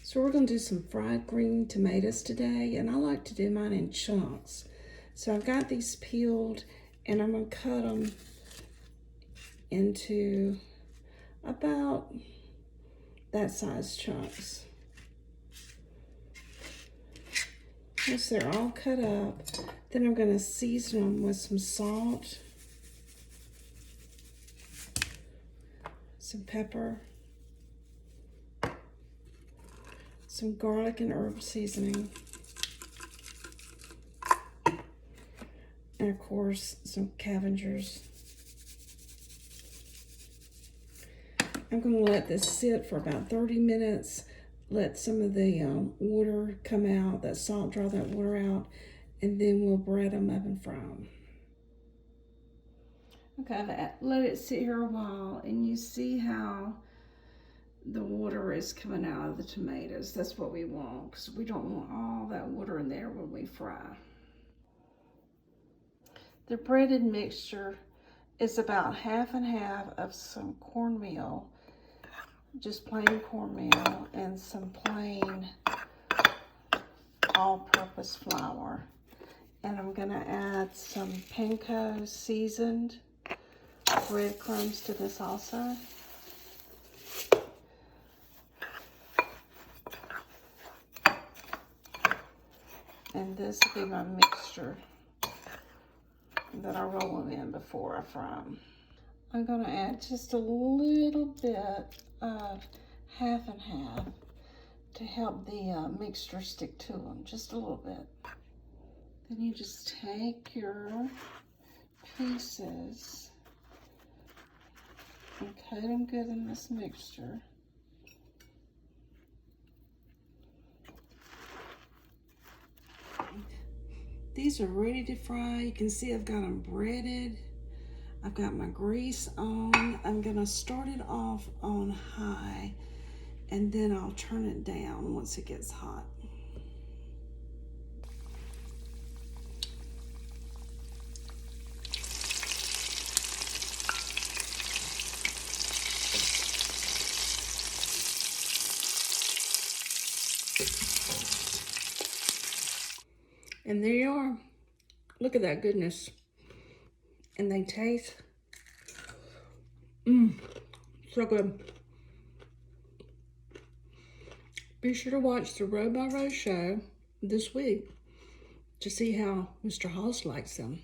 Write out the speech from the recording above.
So we're going to do some fried green tomatoes today, and I like to do mine in chunks. So I've got these peeled, and I'm going to cut them into about that size chunks. Once they're all cut up, then I'm going to season them with some salt, some pepper, some garlic and herb seasoning, and of course some Cavengers. I'm going to let this sit for about 30 minutes, let some of the water come out, that salt draw that water out, and then we'll bread them up and fry them. Okay, I've let it sit here a while, and you see how the water is coming out of the tomatoes. That's what we want, because we don't want all that water in there when we fry. The breaded mixture is about half and half of some cornmeal, just plain cornmeal, and some plain all-purpose flour. And I'm gonna add some panko seasoned breadcrumbs to this also. And this will be my mixture that I roll them in before I fry them. I'm going to add just a little bit of half and half to help the mixture stick to them, just a little bit. Then you just take your pieces and cut them good in this mixture. These are ready to fry. You can see I've got them breaded. I've got my grease on. I'm gonna start it off on high, and then I'll turn it down once it gets hot. And there you are. Look at that goodness. And they taste, so good. Be sure to watch the Row by Row show this week to see how Mr. Hoss likes them.